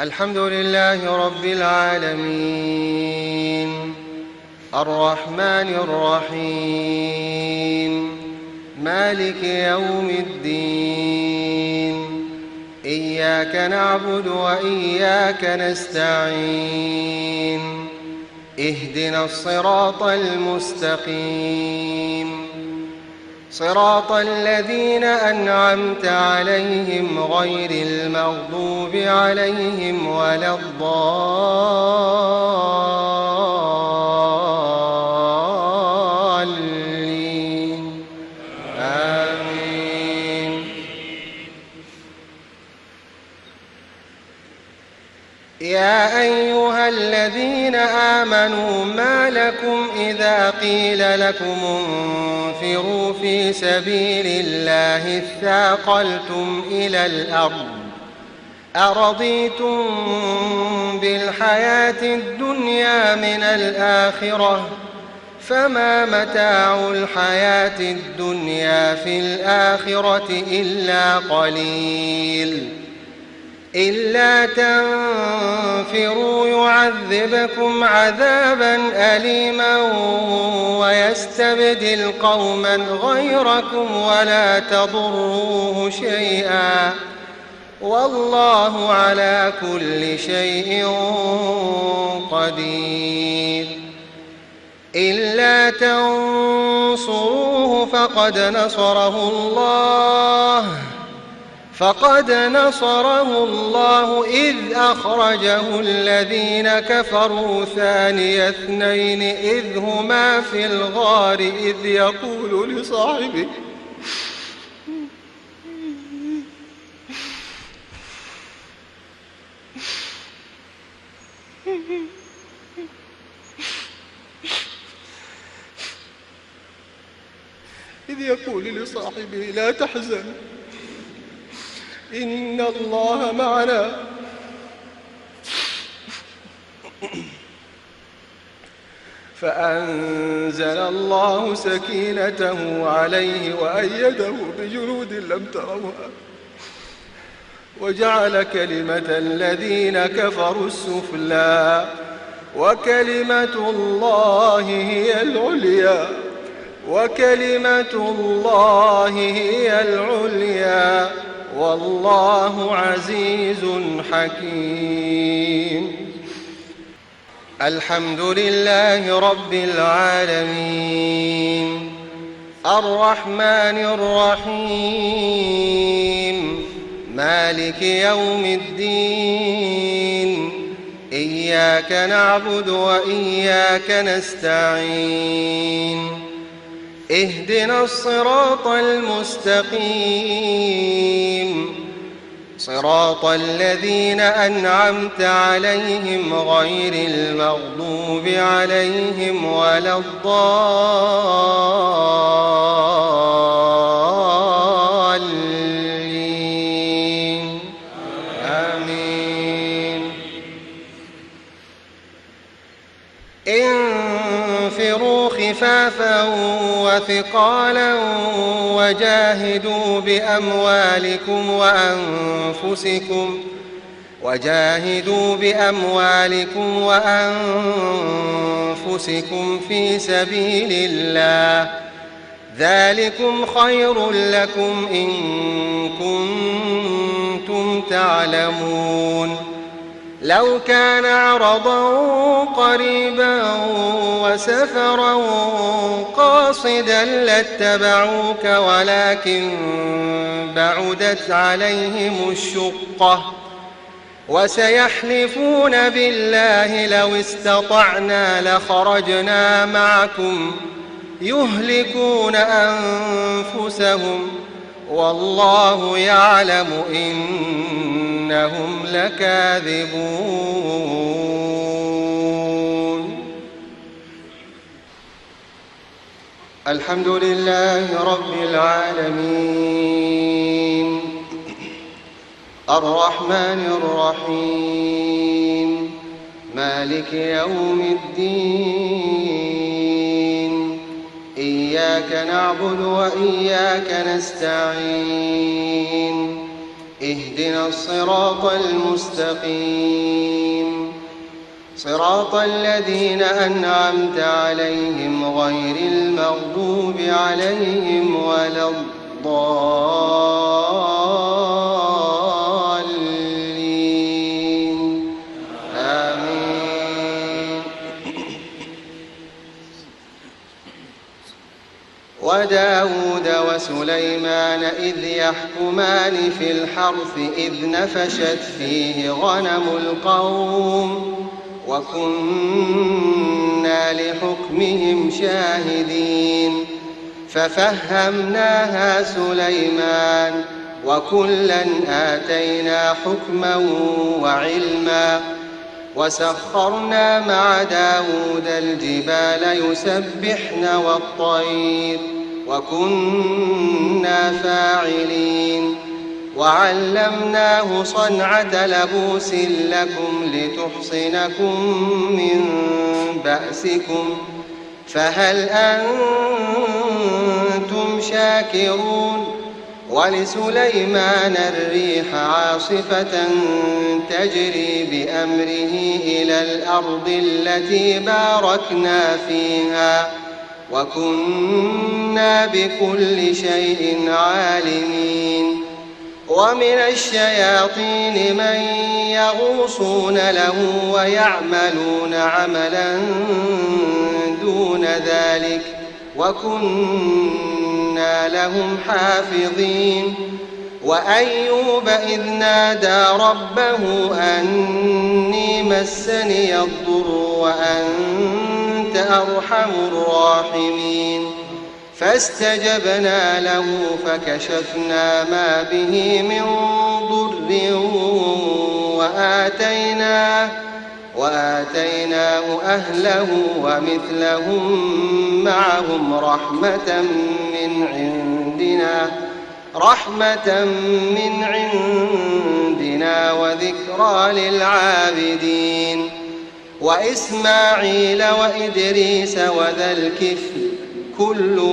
الحمد لله رب العالمين، الرحمن الرحيم، مالك يوم الدين. إياك نعبد وإياك نستعين. اهدنا الصراط المستقيم، صراط الذين أنعمت عليهم غير المغضوب عليهم ولا الضالين. آمين. يا أيها الذين آمنوا ما لكم إذا قيل لكم انفروا في سبيل الله اثاقلتم إلى الأرض أرضيتم بالحياة الدنيا من الآخرة فما متاع الحياة الدنيا في الآخرة إلا قليل. إلا تنفروا يعذبكم عذابا أليما ويستبدل قوما غيركم ولا تضروه شيئا والله على كل شيء قدير. إلا تنصروه فقد نصره الله إذ أخرجه الذين كفروا ثاني اثنين إذ هما في الغار إذ يقول لصاحبه لا تحزن إن الله معنا. فأنزل الله سكينته عليه وأيده بجنود لم تروها وجعل كلمة الذين كفروا السفلى وكلمة الله هي العليا والله عزيز حكيم. الحمد لله رب العالمين، الرحمن الرحيم، مالك يوم الدين. إياك نعبد وإياك نستعين. اهدنا الصراط المستقيم، صراط الذين أنعمت عليهم غير المغضوب عليهم ولا الضالين. آمين. انفروا خفافا وثقالا وجاهدوا بأموالكم وأنفسكم في سبيل الله ذلكم خير لكم إن كنتم تعلمون. لو كان عرضا قريبا وسفرا قاصدا لاتبعوك ولكن بعدت عليهم الشقة وسيحلفون بالله لو استطعنا لخرجنا معكم يهلكون أنفسهم والله يعلم إنهم لكاذبون. الحمد لله رب العالمين، الرحمن الرحيم، مالك يوم الدين. إياك نعبد وإياك نستعين. اهدنا الصراط المستقيم صراط الذين أنعمت عليهم غير المغضوب عليهم ولا الضالين آمين. وداود وسليمان إذ يحكمان في الحرث إذ نفشت فيه غنم القوم وكنا لحكمهم شاهدين ففهمناها سليمان وكلا آتينا حكما وعلما وسخرنا مع داود الجبال يسبحن والطير وكنا فاعلين وعلمناه صنعة لبوس لكم لتحصنكم من بأسكم فهل أنتم شاكرون ولسليمان الريح عاصفة تجري بأمره إلى الأرض التي باركنا فيها وكنا بكل شيء عالمين ومن الشياطين من يغوصون له ويعملون عملا دون ذلك وكنا لهم حافظين وأيوب إذ نادى ربه أني مسني الضر وأنت أرحم الراحمين فاستجبنا له فكشفنا ما به من ضر وآتيناه أهله ومثلهم معهم رحمة من عندنا وذكرى للعابدين وإسماعيل وإدريس وذا الكفل كل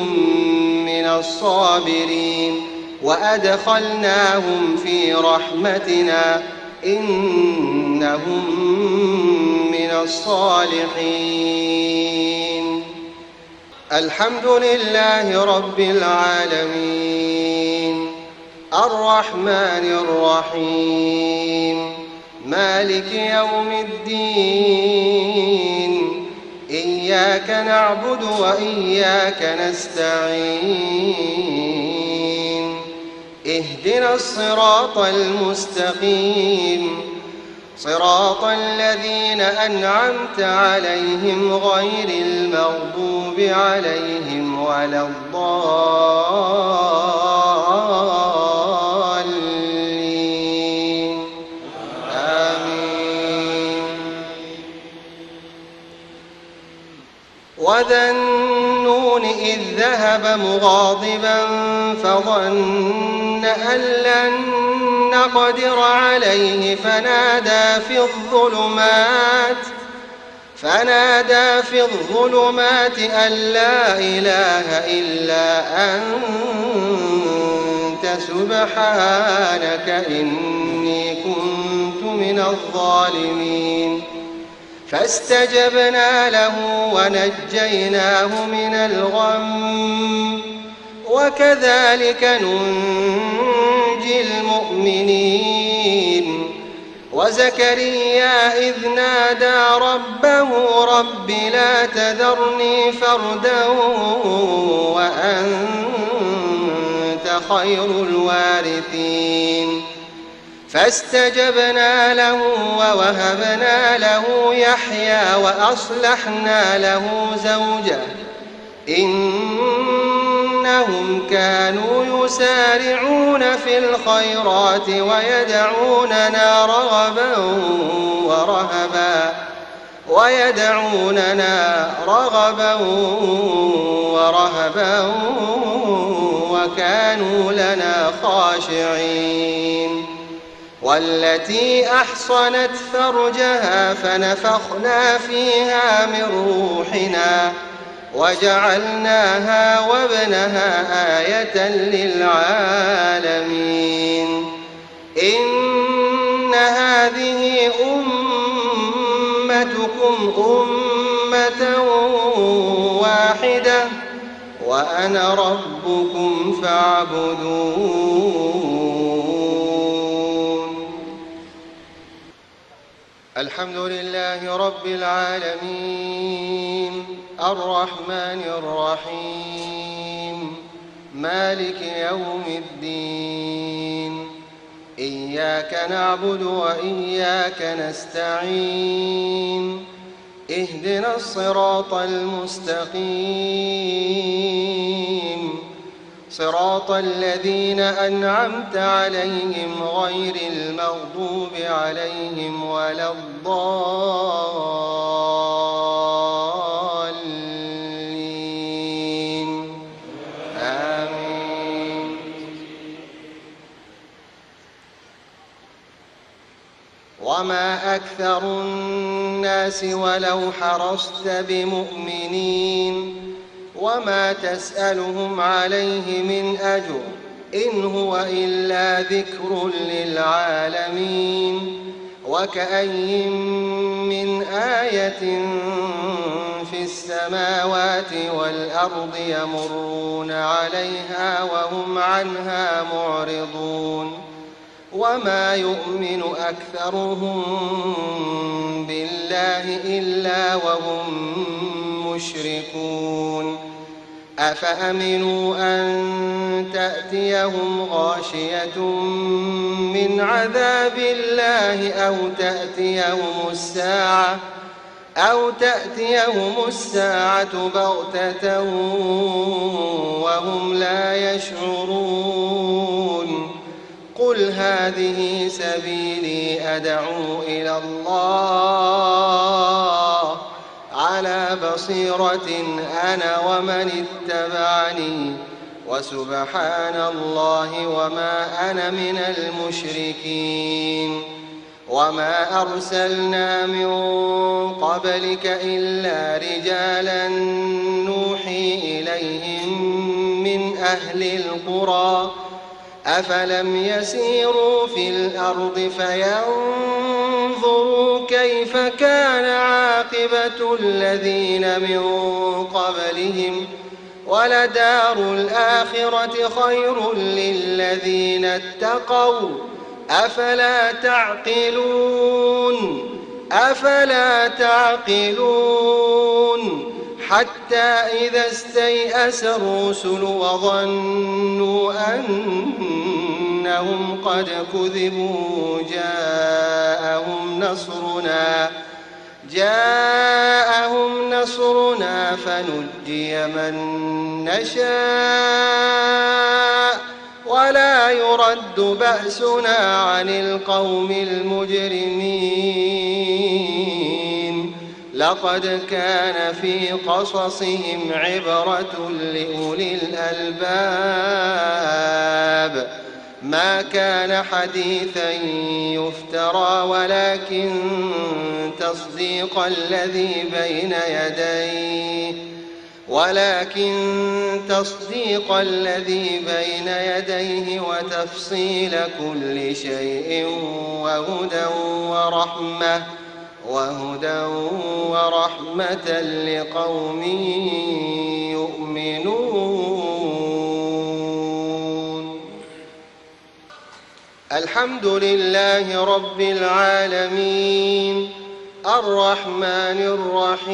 من الصابرين وأدخلناهم في رحمتنا إنهم من الصالحين. الحمد لله رب العالمين الرحمن الرحيم مالك يوم الدين إياك نعبد وإياك نستعين اهدنا الصراط المستقيم صراط الذين أنعمت عليهم غير المغضوب عليهم ولا الضالين آمين. وذا النون إذ ذهب مغاضبا فظن أن لن نقدر عليه فنادى في الظلمات أن لا إله إلا أنت سبحانك إني كنت من الظالمين فاستجبنا له ونجيناه من الغم وكذلك ننجي المؤمنين. وزكريا إذ نادى ربه رب لا تذرني فردا وأنت خير الوارثين فاستجبنا له ووهبنا له يحيى وأصلحنا له زوجه إنهم كانوا يسارعون في الخيرات ويدعوننا رغبا ورهبا وكانوا لنا خاشعين. والتي أحصنت فرجها فنفخنا فيها من روحنا وجعلناها وابنها آية للعالمين إن هذه أمتكم أمة واحدة وأنا ربكم فاعبدون. الحمد لله رب العالمين الرحمن الرحيم مالك يوم الدين. إياك نعبد وإياك نستعين. اهدنا الصراط المستقيم صراط الذين أنعمت عليهم غير المغضوب عليهم ولا الضالين. آمين. وما أكثر الناس ولو حرصت بمؤمنين وما تسألهم عليه من أجر إن هو إلا ذكر للعالمين. وكأين من آية في السماوات والأرض يمرون عليها وهم عنها معرضون وما يؤمن أكثرهم بالله إلا وهم مشركون. أفأمنوا أن تأتيهم غاشية من عذاب الله أو تأتيهم الساعة بغتة وهم لا يشعرون. قل هذه سبيلي أدعو إلى الله على بصيرة أنا ومن اتبعني وسبحان الله وما أنا من المشركين. وما أرسلنا من قبلك إلا رجالا نوحي إليهم من أهل القرى أفلم يسيروا في الأرض فينظروا كيف كان عاقبة الذين من قبلهم ولدار الآخرة خير للذين اتقوا أفلا تعقلون. حتى إذا استيأس الرسل وظنوا أنهم قد كذبوا جاءهم نصرنا فنجي من نشاء ولا يرد بأسنا عن القوم المجرمين. لقد كان في قصصهم عبرة لأولي الألباب ما كان حديثا يفترى ولكن تصديق الذي بين يديه وتفصيل كل شيء وهدى ورحمة لقوم يؤمنون. الحمد لله رب العالمين الرحمن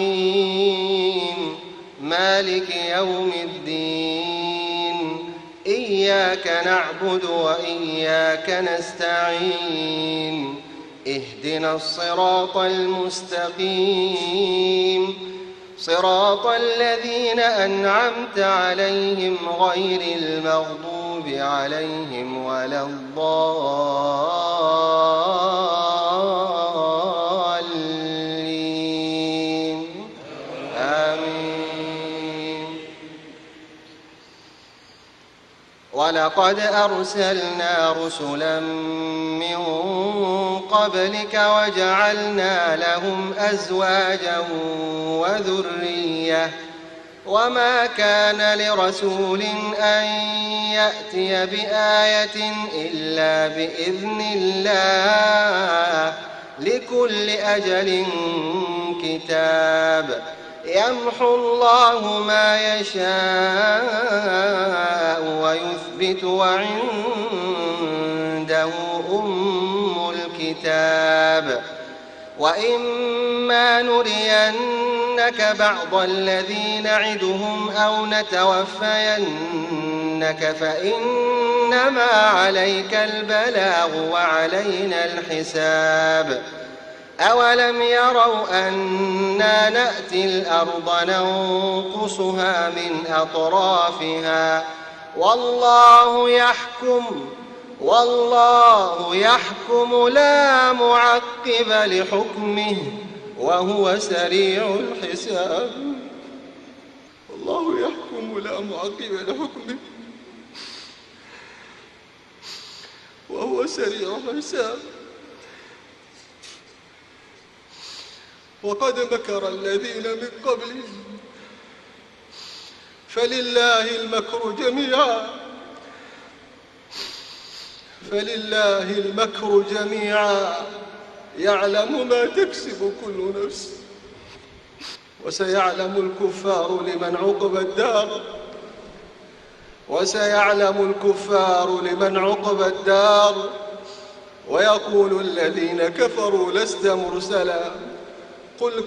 الرحيم مالك يوم الدين. إياك نعبد وإياك نستعين. اهدنا الصراط المستقيم صراط الذين أنعمت عليهم غير المغضوب عليهم ولا الضالين. آمين. ولقد أرسلنا رسلا من قبلك وجعلنا لهم أزواجا وما كان لرسول أن يأتي بآية إلا بإذن الله لكل أجل كتاب يمحو الله ما يشاء ويثبت وعنده أم الكتاب وإما نرينك بعض الذي نعدهم أو نتوفينك فإنما عليك البلاغ وعلينا الحساب أولم يروا أنا نأتي الأرض ننقصها من أطرافها والله يحكم لا معقب لحكمه وهو سريع الحساب. والله يحكم لا معقب لحكمه وهو سريع الحساب. وقد مكر الذين من قبلهم فلله المكر جميعا يعلم ما تكسب كل نفس وسيعلم الكفار لمن عقب الدار ويقول الذين كفروا لست مرسلا قل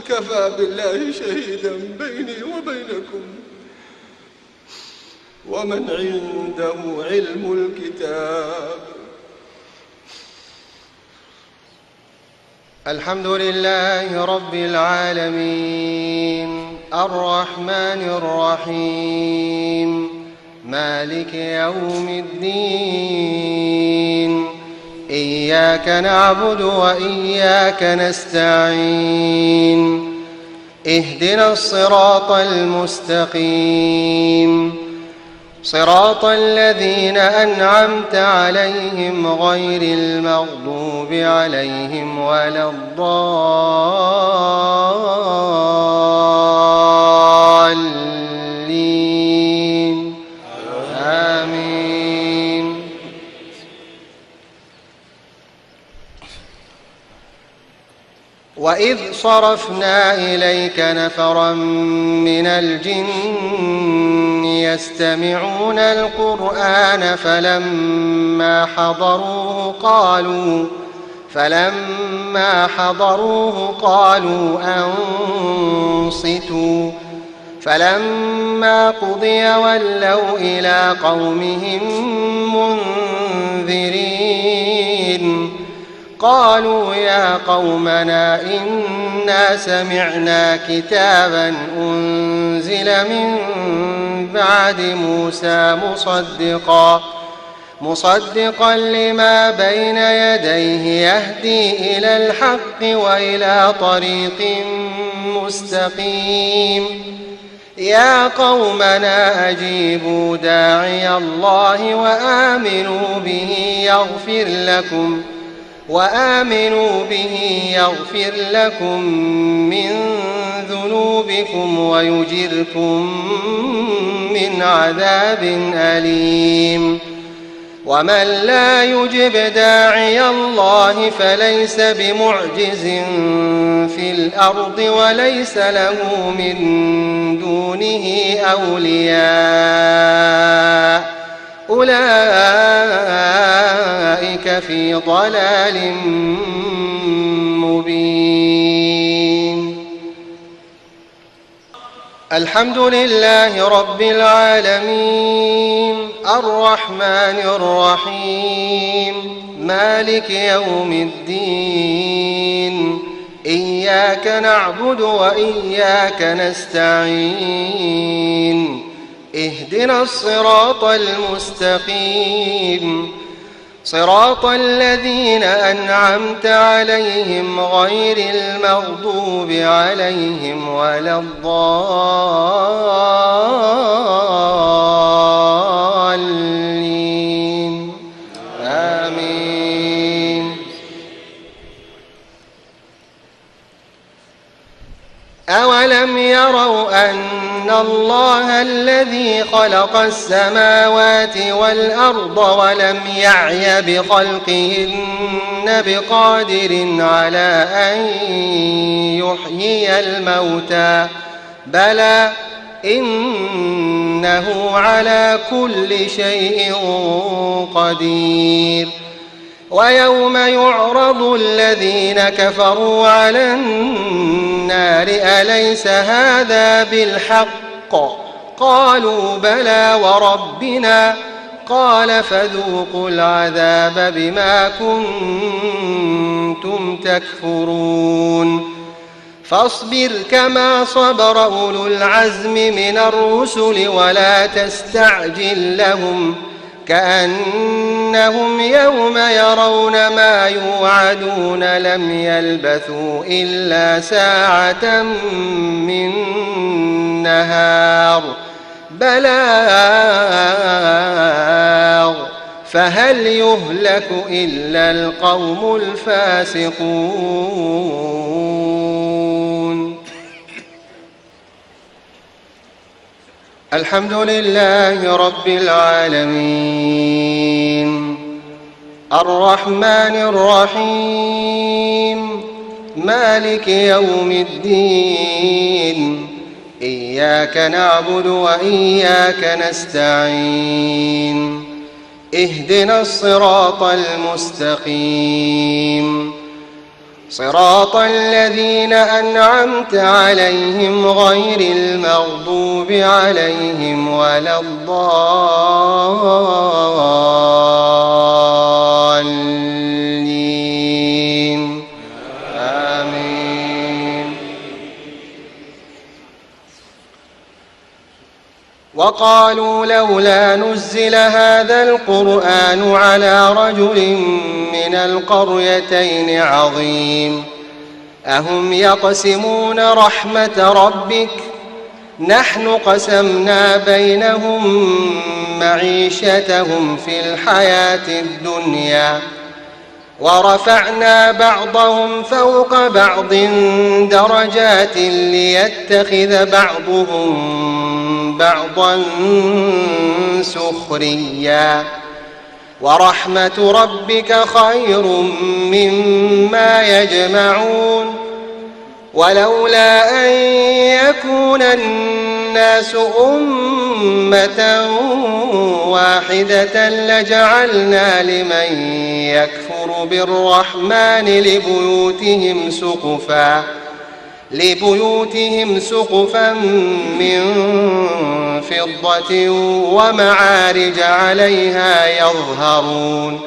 كفى بالله شهيدا بيني وبينكم ومن عنده علم الكتاب. الحمد لله رب العالمين الرحمن الرحيم مالك يوم الدين إياك نعبد وإياك نستعين اهدنا الصراط المستقيم صراط الذين أنعمت عليهم غير المغضوب عليهم ولا الضالين آمين. وإذ صرفنا إليك نفرا من الجن يستمعون القرآن فلما حضروه قالوا أنصتوا فلما قضي ولوا إلى قومهم منذرين قالوا يا قومنا إنا سمعنا كتابا أنزل من بعد موسى مصدقا لما بين يديه يهدي إلى الحق وإلى طريق مستقيم يا قومنا أجيبوا داعي الله وآمنوا به يغفر لكم من ذنوبكم ويجركم من عذاب أليم. ومن لا يجب داعي الله فليس بمعجز في الأرض وليس له من دونه أولياء أولئك في ضلال مبين. الحمد لله رب العالمين الرحمن الرحيم مالك يوم الدين إياك نعبد وإياك نستعين اهدنا الصراط المستقيم صراط الذين أنعمت عليهم غير المغضوب عليهم ولا الضالين آمين. يروا أن الله الذي خلق السماوات والأرض ولم يعي بخلقهن بقادر على أن يحيي الموتى بلى إنه على كل شيء قدير. ويوم يعرض الذين كفروا على النار أليس هذا بالحق قالوا بلى وربنا قال فذوقوا العذاب بما كنتم تكفرون. فاصبر كما صبر أولو العزم من الرسل ولا تستعجل لهم كأنهم يوم يرون ما يوعدون لم يلبثوا إلا ساعة من نهار بلاغ فهل يهلك إلا القوم الفاسقون. الحمد لله رب العالمين الرحمن الرحيم مالك يوم الدين إياك نعبد وإياك نستعين اهدنا الصراط المستقيم صراط الذين أنعمت عليهم غير المغضوب عليهم ولا الضالين آمين. وقالوا لولا نزل هذا القرآن على رجل من القريتين عظيم أهم يقسمون رحمة ربك نحن قسمنا بينهم معيشتهم في الحياة الدنيا ورفعنا بعضهم فوق بعض درجات ليتخذ بعضهم بعضا سخريا ورحمة ربك خير مما يجمعون. ولولا أن يكون الناس أمة واحدة لجعلنا لمن يكفر بالرحمن لبيوتهم سقفا من فضة ومعارج عليها يظهرون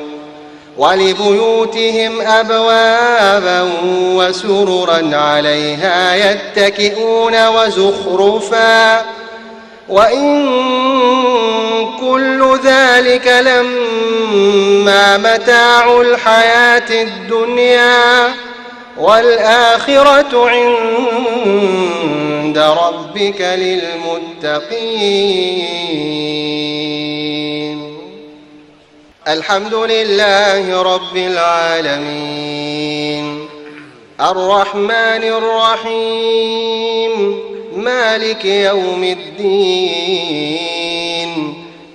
ولبيوتهم أبوابا وسررا عليها يتكئون وزخرفا وإن كل ذلك لما متاع الحياة الدنيا والآخرة عند ربك للمتقين. الحمد لله رب العالمين الرحمن الرحيم مالك يوم الدين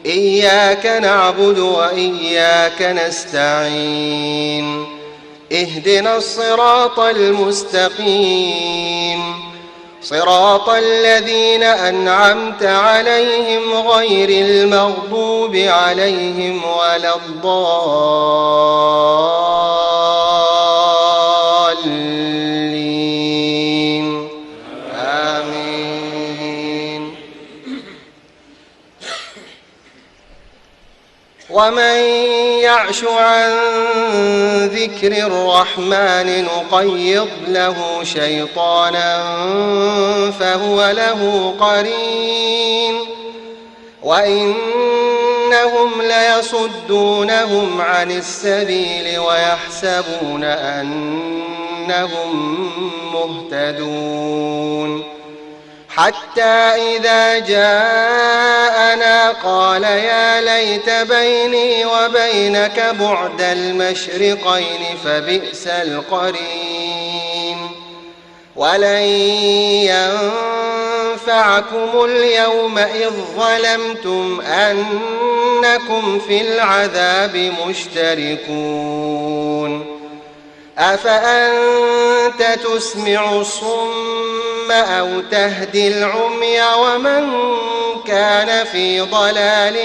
إياك نعبد وإياك نستعين اهدنا الصراط المستقيم صراط الذين أنعمت عليهم غير المغضوب عليهم ولا الضالين آمين. ومن يعش عن ذكر الرحمن نقيض له شيطانا فهو له قرين وإنهم ليصدونهم عن السبيل ويحسبون أنهم مهتدون حتى إذا جاءنا قال يا ليت بيني وبينك بعد المشرقين فبئس القرين ولن ينفعكم اليوم إذ ظلمتم أنكم في العذاب مشتركون أفأنت تسمع الصم أو تهدي العمي ومن كان في ضلال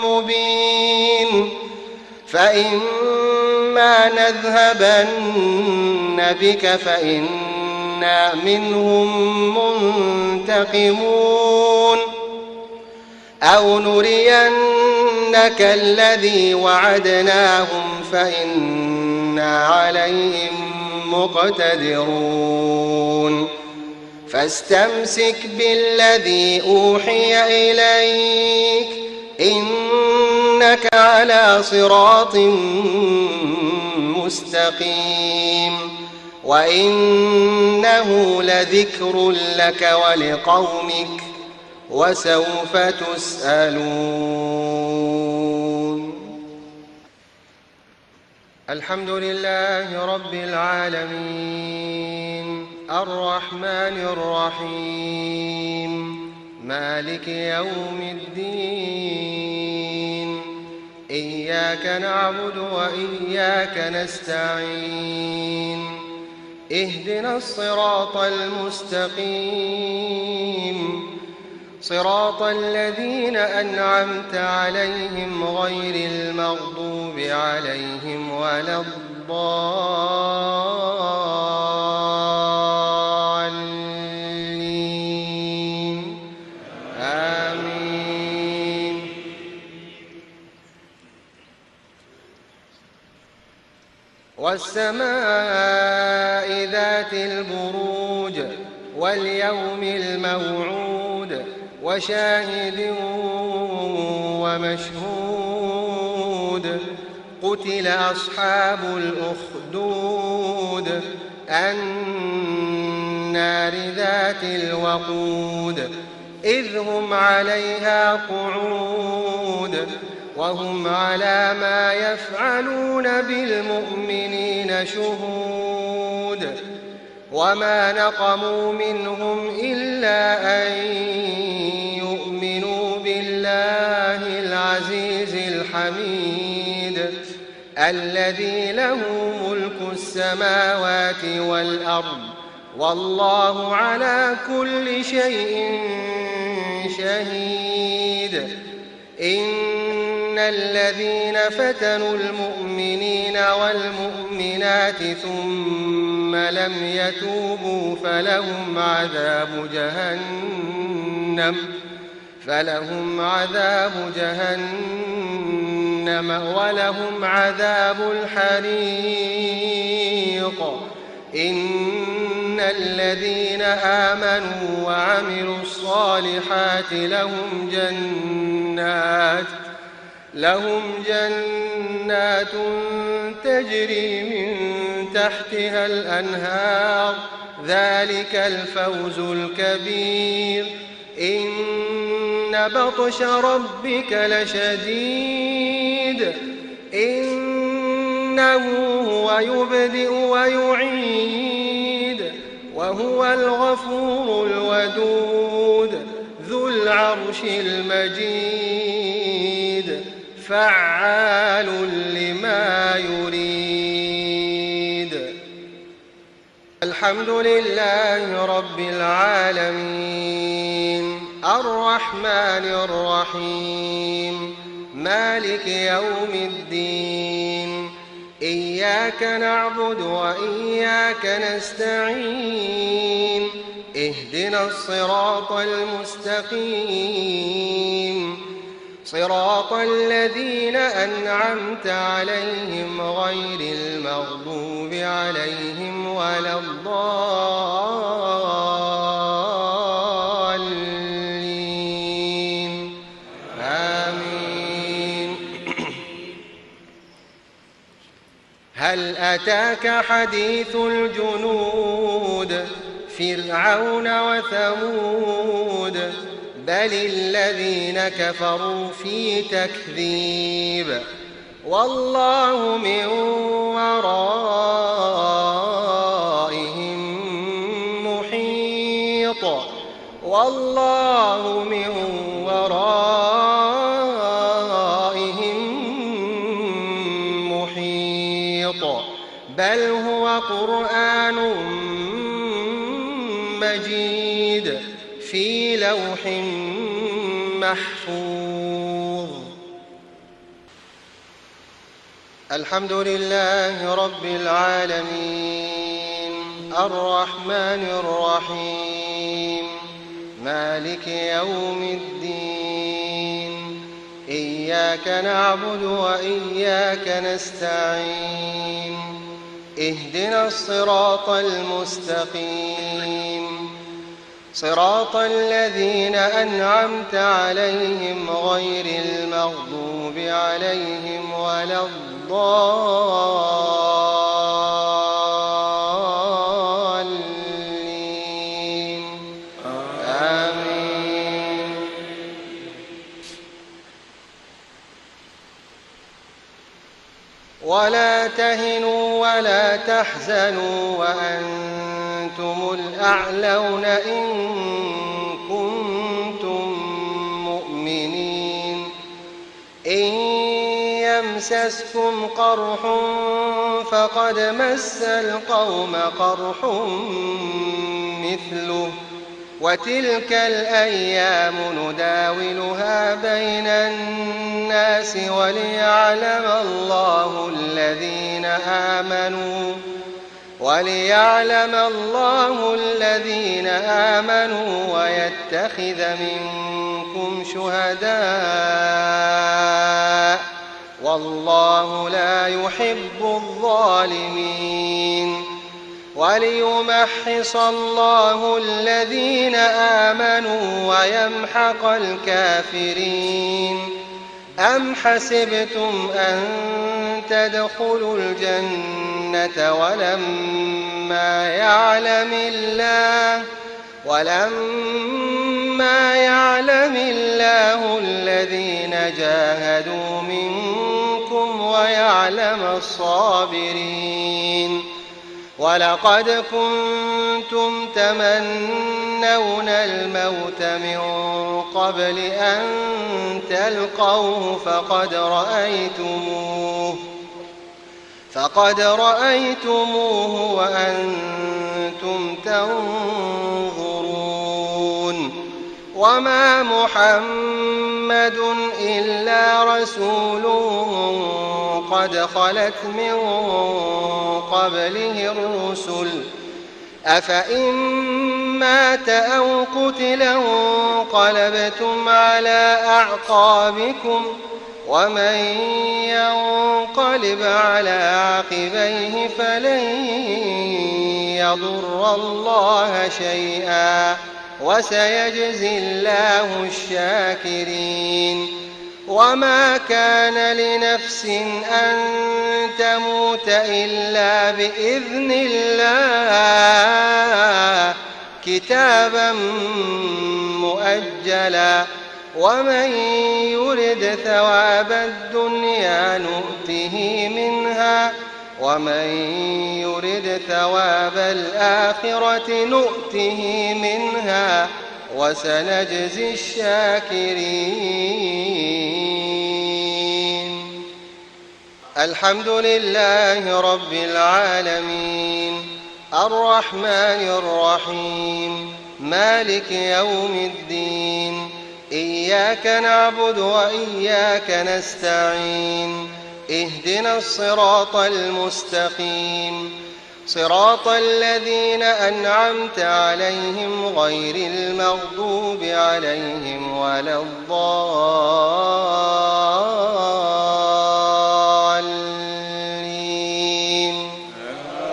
مبين فإما نذهبن بك فإنا منهم منتقمون أو نرينك الذي وعدناهم فإنا عليهم مقتدرون فاستمسك بالذي أوحي إليك إنك على صراط مستقيم وإنه لذكر لك ولقومك وسوف تسألون. الحمد لله رب العالمين الرحمن الرحيم مالك يوم الدين إياك نعبد وإياك نستعين اهدنا الصراط المستقيم صراط الذين أنعمت عليهم غير المغضوب عليهم ولا الضالين آمين. والسماء ذات البروج واليوم الموعود وشاهد ومشهود قتل أصحاب الأخدود النار ذات الوقود إذ هم عليها قعود وهم على ما يفعلون بالمؤمنين شهود وما نقموا منهم إلا أن يؤمنوا بالله العزيز الحميد الذي له ملك السماوات والأرض والله على كل شيء شهيد. إن الذين فتنوا المؤمنين والمؤمنات ثم لم يتوبوا فلهم عذاب جهنم ولهم عذاب الحريق. إن الذين آمنوا وعملوا الصالحات لهم جنات تجري من تحتها الأنهار ذلك الفوز الكبير. إن بطش ربك لشديد إنه هو يبدئ ويعيد وهو الغفور الودود ذو العرش المجيد فعال لما يريد. الحمد لله رب العالمين الرحمن الرحيم مالك يوم الدين إياك نعبد وإياك نستعين اهدنا الصراط المستقيم صراط الذين أنعمت عليهم غير المغضوب عليهم ولا الضالين آمين. هل أتاك حديث الجنود فرعون وثمود بل الذين كفروا في تكذيب والله من ورائهم محيط بسيط بل هو قرآن مجيد في لوح محفوظ. الحمد لله رب العالمين الرحمن الرحيم مالك يوم الدين إياك نعبد وإياك نستعين اهدنا الصراط المستقيم صراط الذين أنعمت عليهم غير المغضوب عليهم ولا الضالين آمين. ولا تهنوا ولا تحزنوا وأنتم الأعلون إن كنتم مؤمنين إن يمسسكم قرح فقد مس القوم قرح مثله وتلك الأيام نداولها بين الناس وليعلم الله الذين آمنوا ويتخذ منكم شهداء والله لا يحب الظالمين وليمحص الله الذين آمنوا ويمحق الكافرين. أم حسبتم أن تدخلوا الجنة ولما يعلم الله الذين جاهدوا منكم ويعلم الصابرين. ولقد كنتم تمنون الموت من قبل أن تلقوه فقد رأيتموه وأنتم تنظرون. وما محمد إلا رسول قد خلت من قبله الرسل أفإن مات أو قتل انقلبتم على أعقابكم ومن ينقلب على عقبيه فلن يضر الله شيئا وسيجزي الله الشاكرين. وما كان لنفس أن تموت إلا بإذن الله كتابا مؤجلا ومن يرد ثواب الدنيا نؤته منها ومن يرد ثواب الآخرة نؤته منها وسنجزي الشاكرين. الحمد لله رب العالمين الرحمن الرحيم مالك يوم الدين إياك نعبد وإياك نستعين اهدنا الصراط المستقيم صراط الذين أنعمت عليهم غير المغضوب عليهم ولا الضالين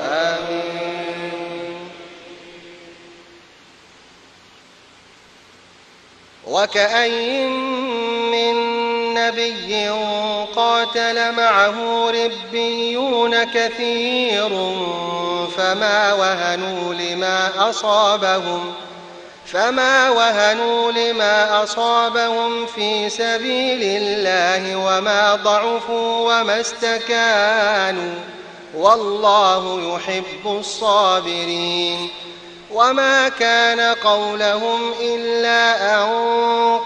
آمين. وكأين من نبي قاتل معه ربيون كثير فما وهنوا لما أصابهم في سبيل الله وما ضعفوا وما استكانوا والله يحب الصابرين. وما كان قولهم إلا أن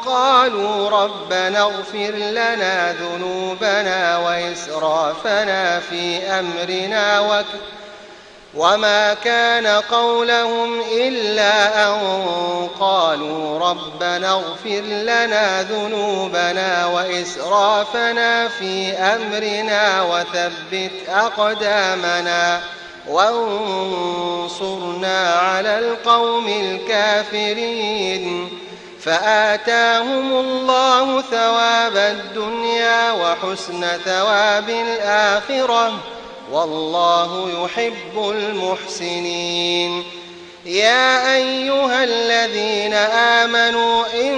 قالوا ربنا اغفر لنا ذنوبنا وإسرافنا في أمرنا وما كان قولهم إلا أن قالوا ربنا اغفر لنا ذنوبنا وإسرافنا في أمرنا وثبت أقدامنا وانصرنا على القوم الكافرين فآتاهم الله ثواب الدنيا وحسن ثواب الآخرة والله يحب المحسنين. يا أيها الذين آمنوا إن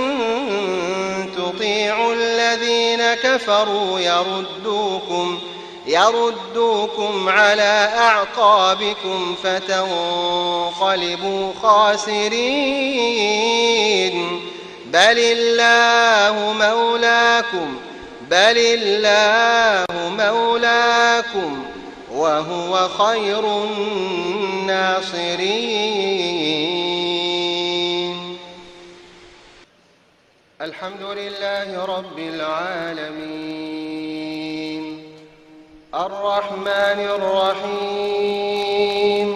تطيعوا الذين كفروا يردوكم على أعقابكم فتنقلبوا خاسرين. بل الله مولاكم وهو خير الناصرين. الحمد لله رب العالمين الرحمن الرحيم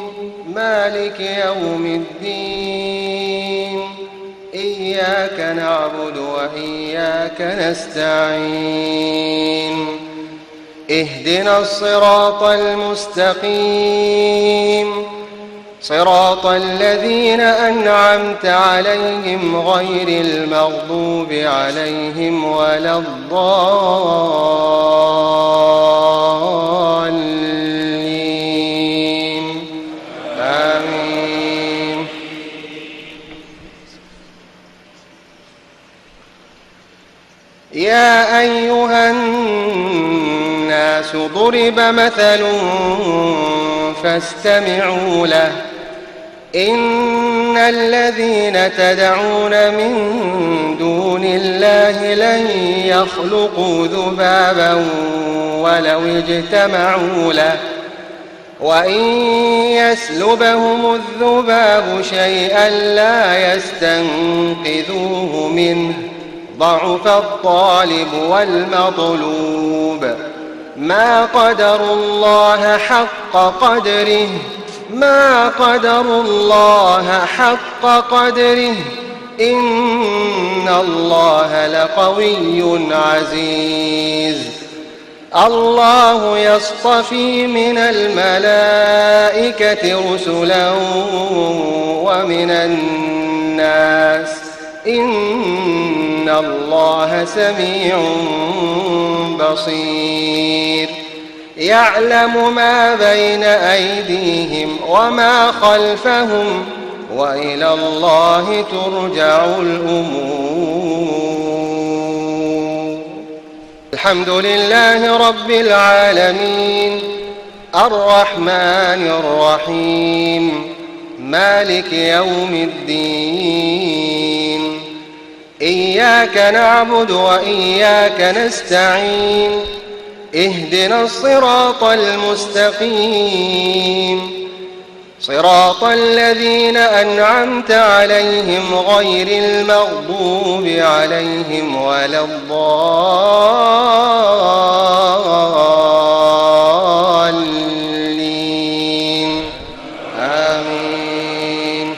مالك يوم الدين إياك نعبد وإياك نستعين اهدنا الصراط المستقيم صراط الذين أنعمت عليهم غير المغضوب عليهم ولا الضالين آمين. يا أيها الناس ضرب مثل فاستمعوا له إن الذين تدعون من دون الله لن يخلقوا ذبابا ولو اجتمعوا له وإن يسلبهم الذباب شيئا لا يستنقذوه منه ضعف الطالب والمطلوب ما قدروا الله حق قدره إن الله لقوي عزيز. الله يصطفي من الملائكة رسلا ومن الناس إن الله سميع بصير. يعلم ما بين أيديهم وما خلفهم وإلى الله ترجع الأمور. الحمد لله رب العالمين الرحمن الرحيم مالك يوم الدين إياك نعبد وإياك نستعين اهدنا الصراط المستقيم صراط الذين أنعمت عليهم غير المغضوب عليهم ولا الضالين آمين.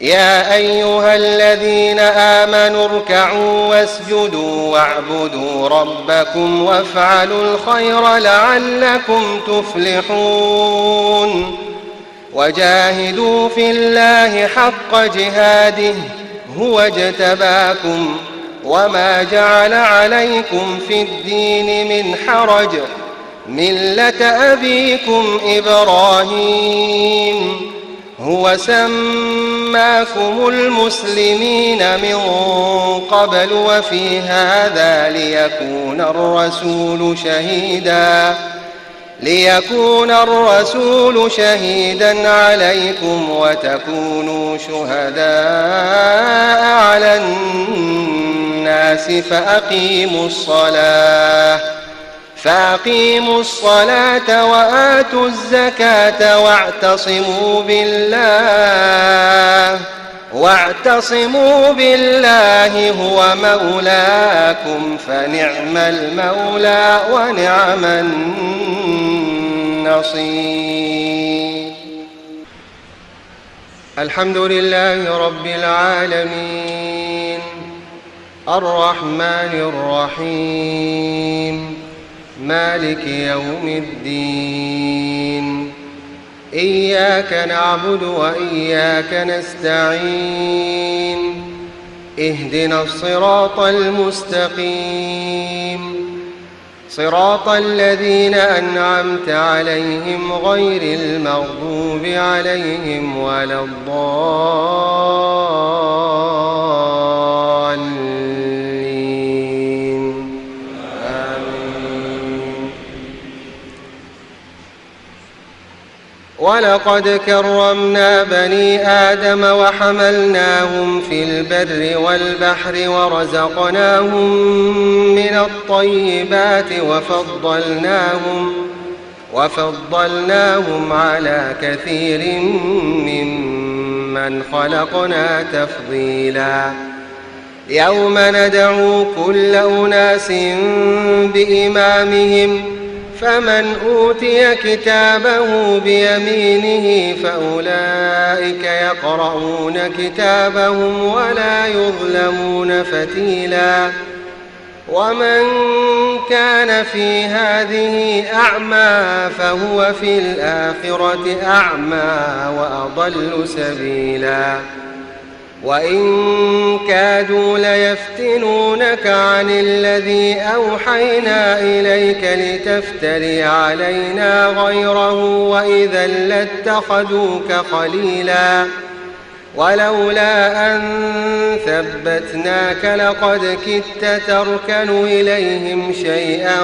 يا أيها الذين آمنوا اركعوا واسجدوا واعبدوا ربكم وافعلوا الخير لعلكم تفلحون. وجاهدوا في الله حق جهاده هو اجتباكم وما جعل عليكم في الدين من حرج ملة أبيكم إبراهيم هو سماكم المسلمين من قبل وفي هذا ليكون الرسول شهيدا عليكم وتكونوا شهداء على الناس فأقيموا الصلاة وآتوا الزكاة واعتصموا بالله هو مولاكم فنعم المولى ونعم النصير. الحمد لله رب العالمين الرحمن الرحيم مالك يوم الدين. إياك نعبد وإياك نستعين. اهدنا الصراط المستقيم صراط الذين أنعمت عليهم غير المغضوب عليهم ولا الضالين. آمين. ولقد كرمنا بني آدم وحملناهم في البر والبحر ورزقناهم من الطيبات وفضلناهم على كثير ممن خلقنا تفضيلا. يوم ندعو كل أناس بإمامهم فمن أوتي كتابه بيمينه فأولئك يقرؤون كتابهم ولا يظلمون فتيلا. ومن كان في هذه أعمى فهو في الآخرة أعمى وأضل سبيلا. وإن كادوا ليفتنونك عن الذي أوحينا إليك لتفتري علينا غيره وإذا لاتخذوك خليلا. ولولا أن ثبتناك لقد كدت تركن إليهم شيئا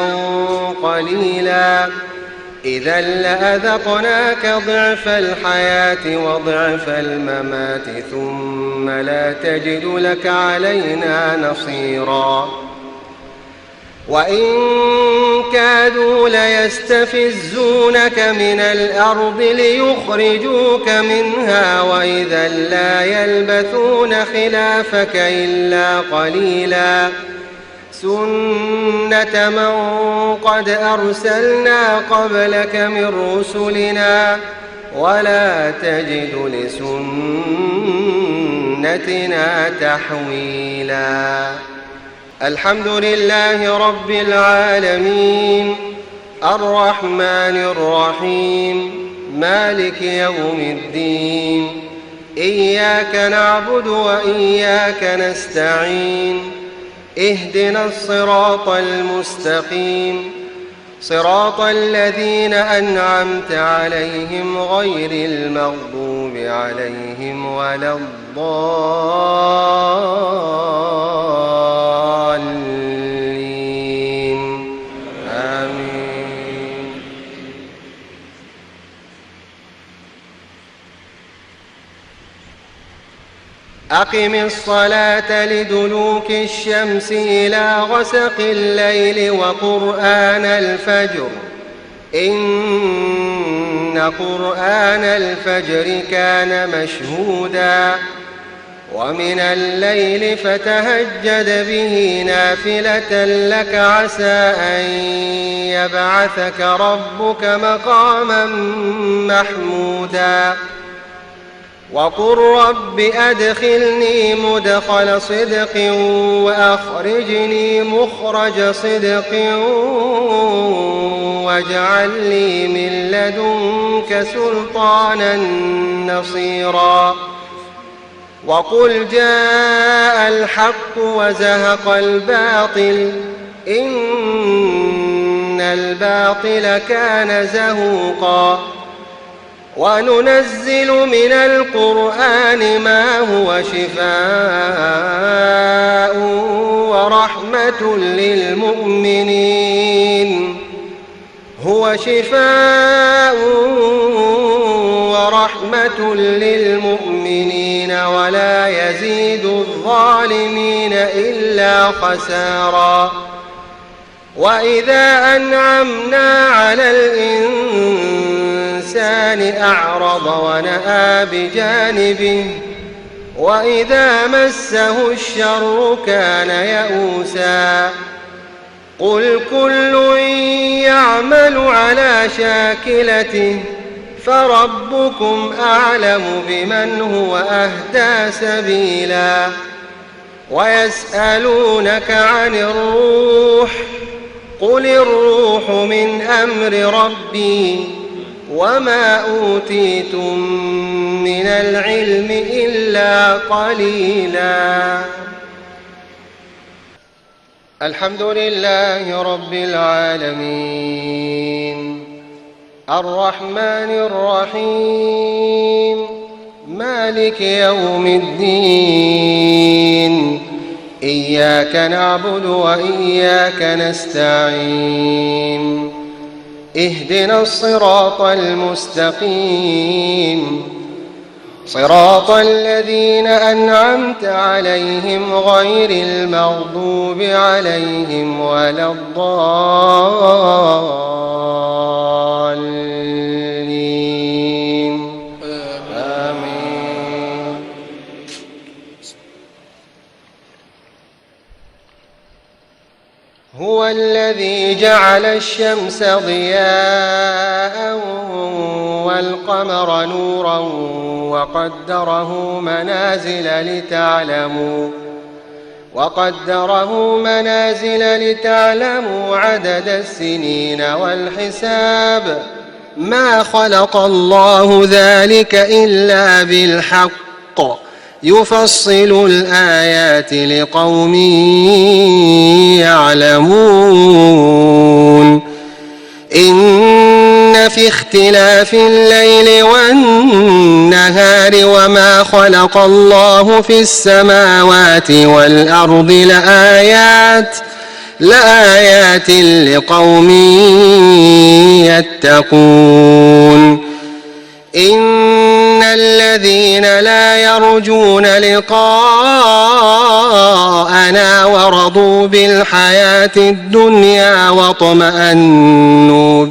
قليلا. إذا لأذقناك ضعف الحياة وضعف الممات ثم لا تجد لك علينا نصيرا. وإن كادوا ليستفزونك من الأرض ليخرجوك منها وإذا لا يلبثون خلافك إلا قليلا. سنة من قد أرسلنا قبلك من رسلنا ولا تجد لسنتنا تحويلا. الحمد لله رب العالمين الرحمن الرحيم مالك يوم الدين. إياك نعبد وإياك نستعين. اهدنا الصراط المستقيم صراط الذين أنعمت عليهم غير المغضوب عليهم ولا الضالين. آمين. أقم الصلاة لدلوك الشمس إلى غسق الليل وقرآن الفجر إن قرآن الفجر كان مشهودا. ومن الليل فتهجد به نافلة لك عسى أن يبعثك ربك مقاما محمودا. وقل رب أدخلني مدخل صدق وأخرجني مخرج صدق واجعل لي من لدنك سلطانا نصيرا. وقل جاء الحق وزهق الباطل إن الباطل كان زهوقا. وننزل من القرآن ما هو شفاء ورحمة للمؤمنين ولا يزيد الظالمين إلا خسارا. وإذا أنعمنا على الإنسان أعرض ونأى بجانبه وإذا مسه الشر كان يئوسا قل كل يعمل على شاكلته فربكم أعلم بمن هو أهدى سبيلا ويسألونك عن الروح قل الروح من أمر ربي وما أوتيتم من العلم إلا قليلا. الحمد لله رب العالمين الرحمن الرحيم مالك يوم الدين إياك نعبد وإياك نستعين اهدنا الصراط المستقيم صراط الذين أنعمت عليهم غير المغضوب عليهم ولا الضالين آمين. هو الذي جعل الشمس ضياء والقمر نورا وقدره منازل لتعلموا عدد السنين والحساب ما خلق الله ذلك إلا بالحق يفصل الآيات لقوم يعلمون إن في اختلاف الليل والنهار وما خلق الله في السماوات والأرض لآيات لقوم يتقون إن الذين لا يرجون لقاءنا ورضوا بالحياة الدنيا واطمأنوا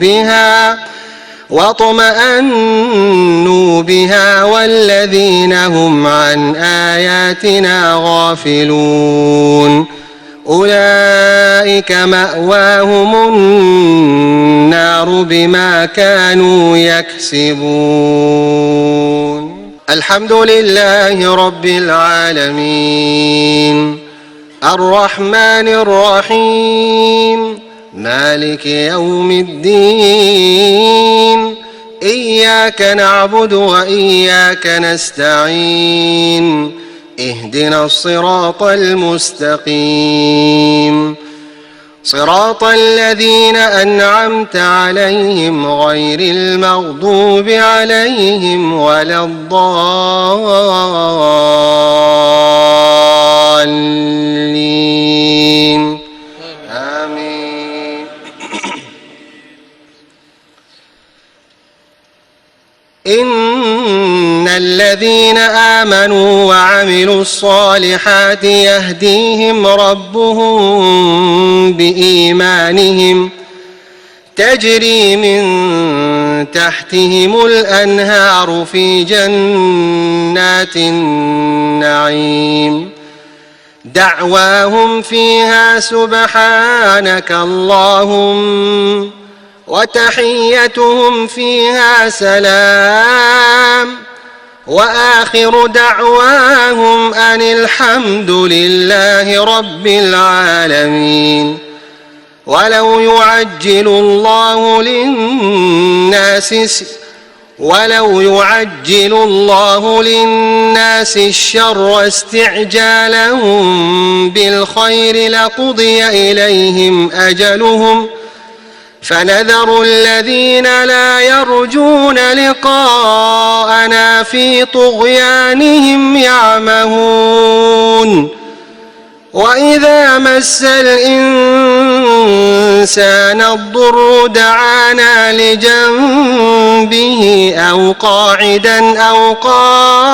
بها والذين هم عن آياتنا غافلون أولئك مأواهم النار بما كانوا يكسبون. الحمد لله رب العالمين الرحمن الرحيم مالك يوم الدين إياك نعبد وإياك نستعين اهدنا الصراط المستقيم صراط الذين أنعمت عليهم غير المغضوب عليهم ولا الضالين آمين. إن الذين آمنوا وعملوا الصالحات يهديهم ربهم بإيمانهم تجري من تحتهم الأنهار في جنات النعيم دعواهم فيها سبحانك اللهم وتحيتهم فيها سلام وآخر دعواهم أن الحمد لله رب العالمين. ولو يعجل الله للناس الشر استعجالهم بالخير لقضي إليهم أجلهم فنذر الذين لا يرجون لقاءنا في طغيانهم يعمهون. وإذا مس الإنسان الضر دعانا لجنبه أو قاعدا أو قائما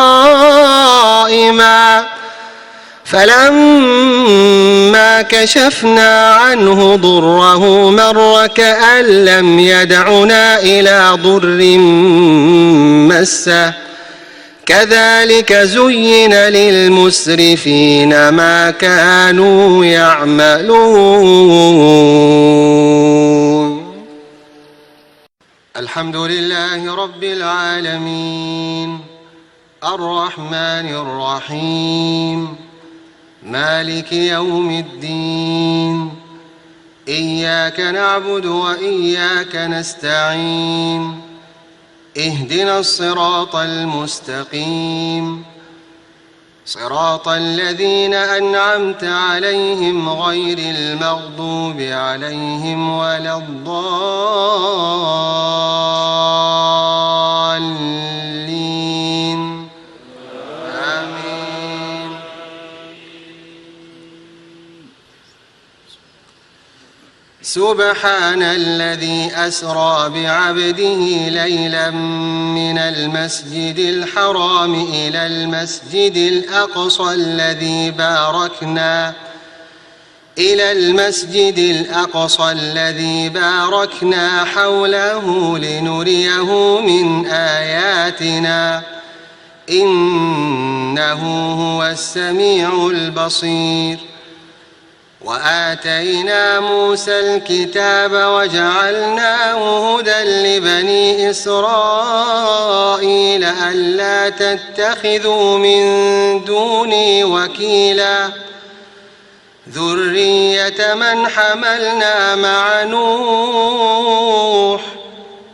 فلما كشفنا عنه ضره مر كأن لم يدعنا إلى ضر مسه كذلك زين للمسرفين ما كانوا يعملون. الحمد لله رب العالمين الرحمن الرحيم مالك يوم الدين إياك نعبد وإياك نستعين اهدنا الصراط المستقيم صراط الذين أنعمت عليهم غير المغضوب عليهم ولا الضالين آمين. سبحان الذي أسرى بعبده ليلا من المسجد الحرام إلى المسجد الأقصى الذي باركنا حوله لنريه من آياتنا إنه هو السميع البصير. وآتينا موسى الكتاب وجعلناه هدى لبني إسرائيل ألا تتخذوا من دوني وكيلا ذرية من حملنا مع نوح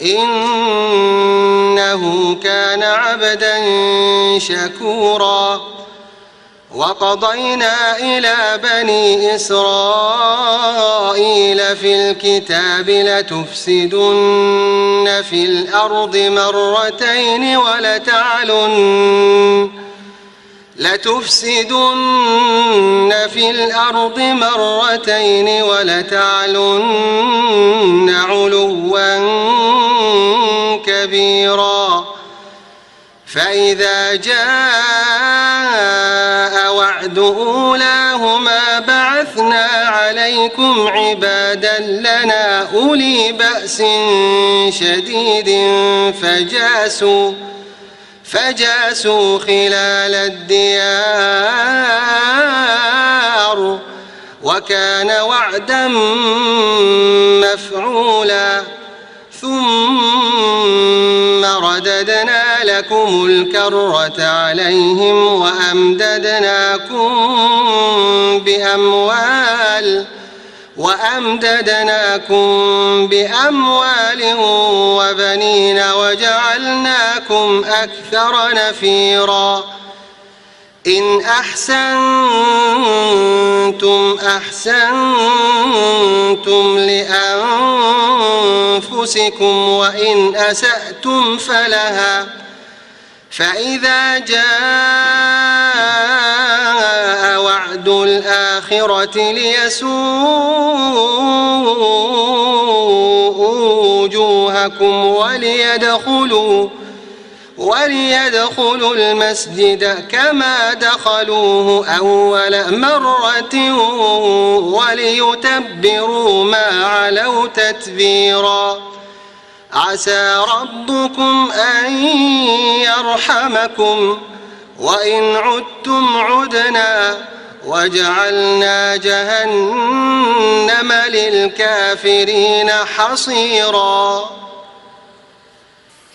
إنه كان عبدا شكورا. وقضينا إلى بني إسرائيل في الكتاب لتفسدن في الأرض مرتين ولتعلن علوا كبيرا. فإذا جاء وعد أولاهما بعثنا عليكم عبادا لنا أولي بأس شديد فجاسوا خلال الديار وكان وعدا مفعولا. ثم رددنا لكم الكرة عليهم وأمددناكم بأموال وبنين وجعلناكم أكثر نفيرا. إن أحسنتم أحسنتم لأنفسكم وإن أسأتم فلها. فإذا جاء وعد الآخرة ليسوءوا وجوهكم وليدخلوا المسجد كما دخلوه أول مرة وليتبروا ما علوا تتبيرا. عسى ربكم أن يرحمكم وإن عدتم عدنا وجعلنا جهنم للكافرين حصيرا.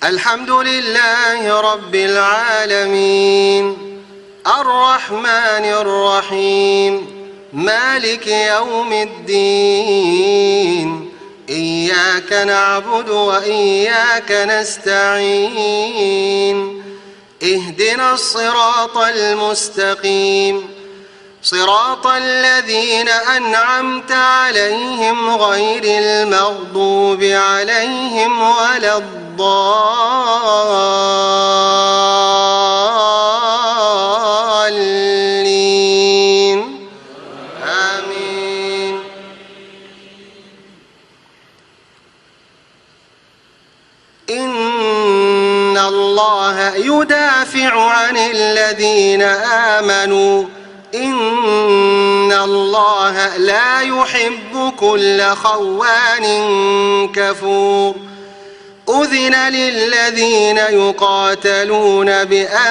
الحمد لله رب العالمين الرحمن الرحيم مالك يوم الدين إياك نعبد وإياك نستعين اهدنا الصراط المستقيم صراط الذين أنعمت عليهم غير المغضوب عليهم ولا الضالين آمين. إن الله يدافع عن الذين آمنوا إن الله لا يحب كل خوان كفور أذن للذين يقاتلون بأنهم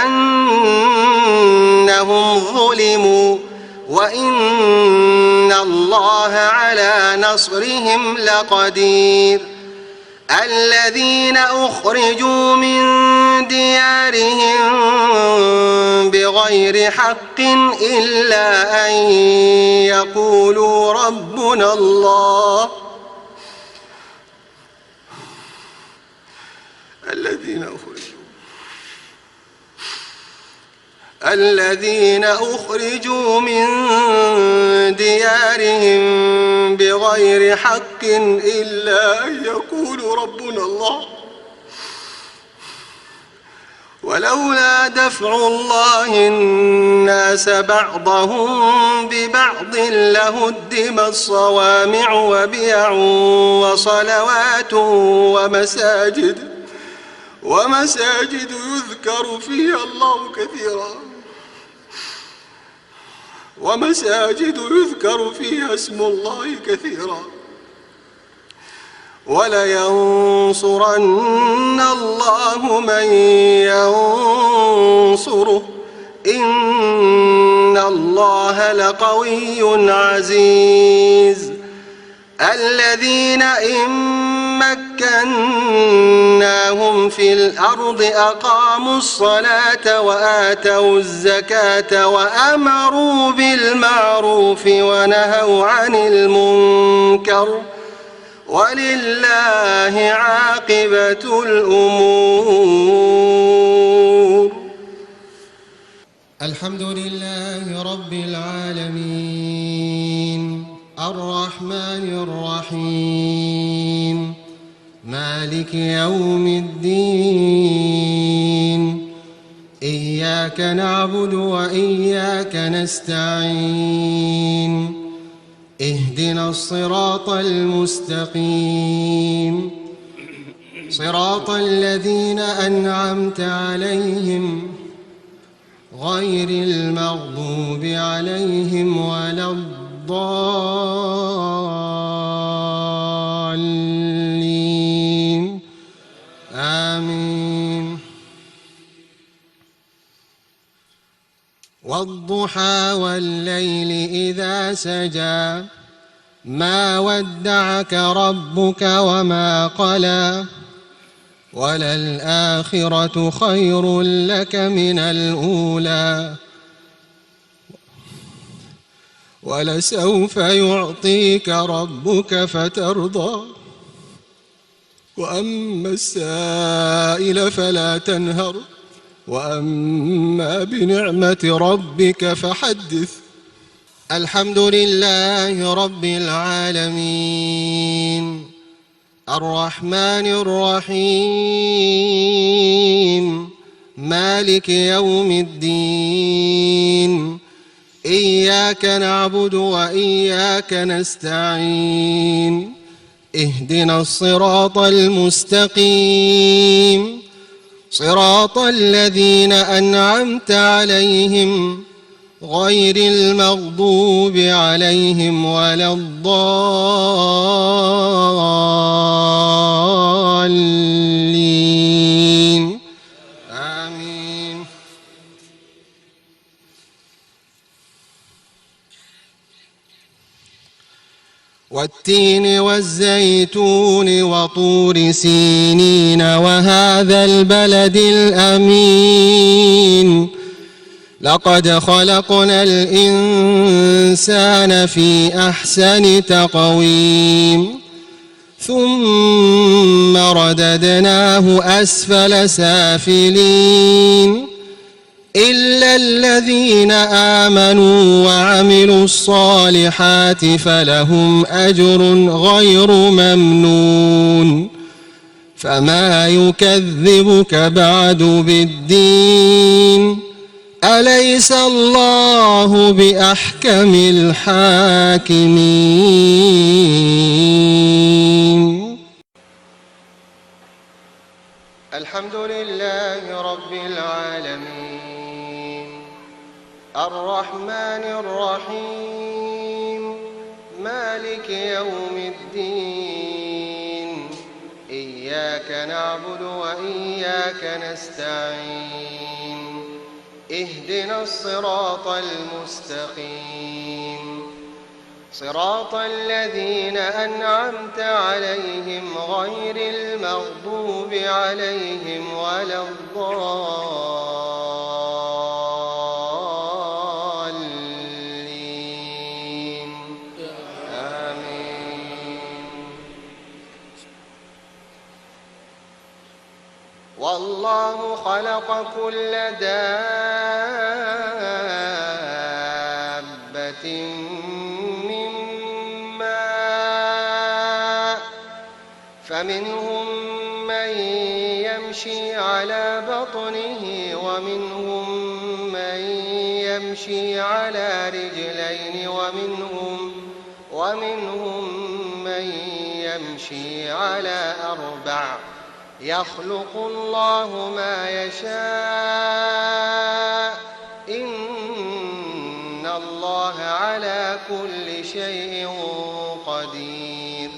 ظلموا وإن الله على نصرهم لقدير الذين أخرجوا من ديارهم بغير حق إلا أن يقولوا ربنا الله الذين أخرجوا من ديارهم بغير حق إلا أن يقولوا ربنا الله ولولا دفع الله الناس بعضهم ببعض لهدمت صوامع وبيع وصلوات ومساجد يذكر فيها اسم الله كثيرا ولينصرن الله من ينصره إن الله لقوي عزيز الذين إن مكناهم في الأرض أقاموا الصلاة وآتوا الزكاة وأمروا بالمعروف ونهوا عن المنكر ولله عاقبة الأمور. الحمد لله رب العالمين الرحمن الرحيم مالك يوم الدين إياك نعبد وإياك نستعين اهدنا الصراط المستقيم صراط الذين أنعمت عليهم غير المغضوب عليهم ولا الضالين آمين. والضحى والليل إذا سجى ما ودعك ربك وما قلى وللآخرة خير لك من الأولى ولسوف يعطيك ربك فترضى وأما السائل فلا تنهر وأما بنعمة ربك فحدث. الحمد لله رب العالمين الرحمن الرحيم مالك يوم الدين إياك نعبد وإياك نستعين اهدنا الصراط المستقيم صراط الذين أنعمت عليهم غير المغضوب عليهم ولا الضالين آمين. والتين والزيتون وطور سينين وهذا البلد الأمين لقد خلقنا الإنسان في أحسن تقويم ثم رددناه أسفل سافلين إلا الذين آمنوا وعملوا الصالحات فلهم أجر غير ممنون. فما يكذبك بعد بالدين أليس الله بأحكم الحاكمين. الحمد لله رب العالمين الرحمن الرحيم مالك يوم الدين إياك نعبد وإياك نستعين اهدنا الصراط المستقيم صراط الذين أنعمت عليهم غير المغضوب عليهم ولا الضالين آمين. والله خلق كل دابة فمنهم من يمشي على بطنه ومنهم من يمشي على رجلين ومنهم من يمشي على أربع يخلق الله ما يشاء إن الله على كل شيء قدير.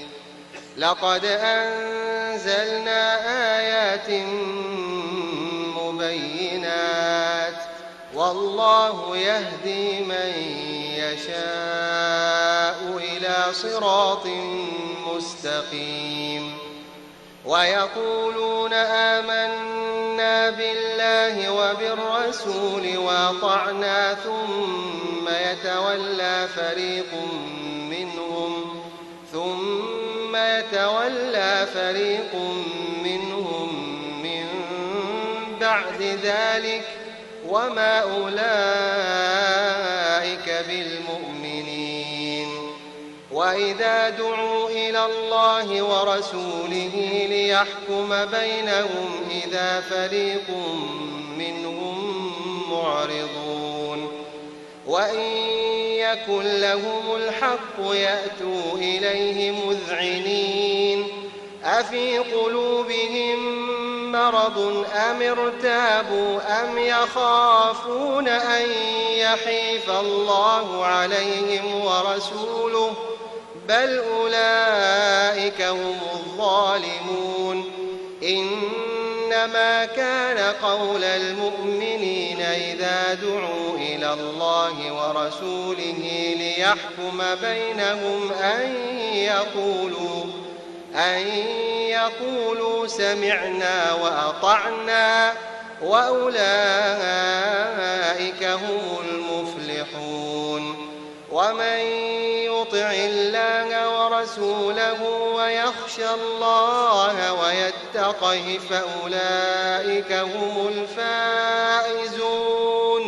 لقد أنزلنا آيات مبينات والله يهدي من يشاء إلى صراط مستقيم. ويقولون آمنا بالله وبالرسول وأطعنا ثم يتولى فريق منهم من بعد ذلك وما أولئك بالمؤمنين. وإذا دعوا إلى الله ورسوله ليحكم بينهم إذا فريق منهم معرضون. وإن يكن لهم الحق يأتوا إليه مذعنين. أفي قلوبهم مرض أم ارتابوا أم يخافون أن يحيف الله عليهم ورسوله بل أولئك هم الظالمون. إنما كان قول المؤمنين إذا دعوا إلى الله ورسوله ليحكم بينهم أن يقولوا سمعنا وأطعنا وأولئك هم المفلحون. ومن يطع الله ورسوله ويخشى الله ويتقه فأولئك هم الفائزون.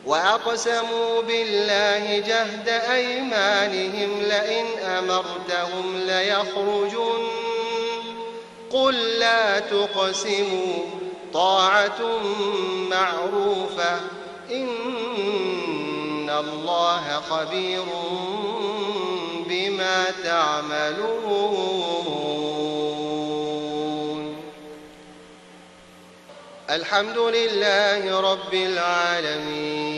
وأقسموا بالله جهد أيمانهم لئن أمرتهم ليخرجن قل لا تقسموا طاعة معروفة إن الله خبير بما تعملون. الحمد لله رب العالمين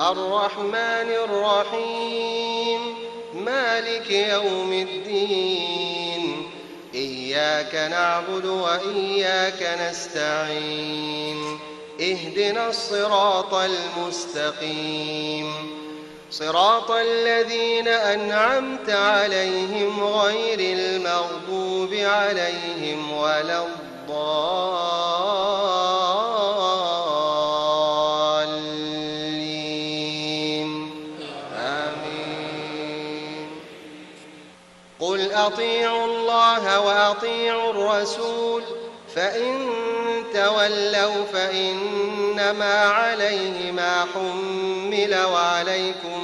الرحمن الرحيم مالك يوم الدين إياك نعبد وإياك نستعين اهدنا الصراط المستقيم صراط الذين أنعمت عليهم غير المغضوب عليهم ولا الضالين آمين. قل أطيعوا الله وأطيعوا الرسول فإن تولوا فإنما عليه ما حمل وعليكم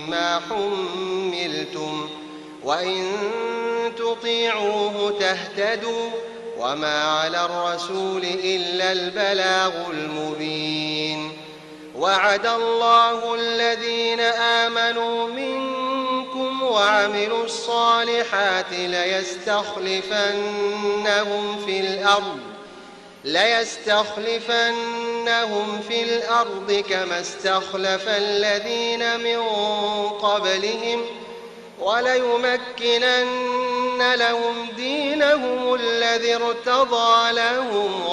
ما حملتم وإن تطيعوه تهتدوا وما على الرسول إلا البلاغ المبين. وعد الله الذين آمنوا منكم وعملوا الصالحات ليستخلفنهم لنسكننهم في الأرض كما استخلف الذين من قبلهم وليمكنن لهم دينهم الذي ارتضى لهم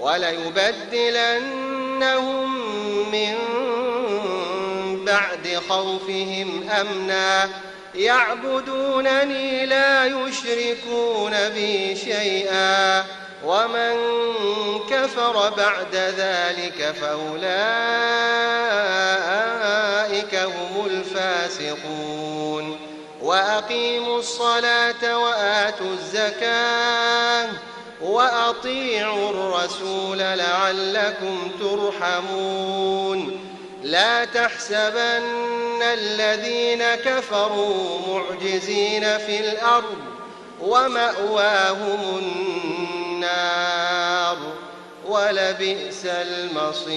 وليبدلنهم من بعد خوفهم أمنا يعبدونني لا يشركون بي شيئا ومن كفر بعد ذلك فأولئك هم الفاسقون وأقيموا الصلاة وآتوا الزكاة وأطيعوا الرسول لعلكم ترحمون لا تحسبن الذين كفروا معجزين في الأرض ومأواهم النار ولبئس المصير.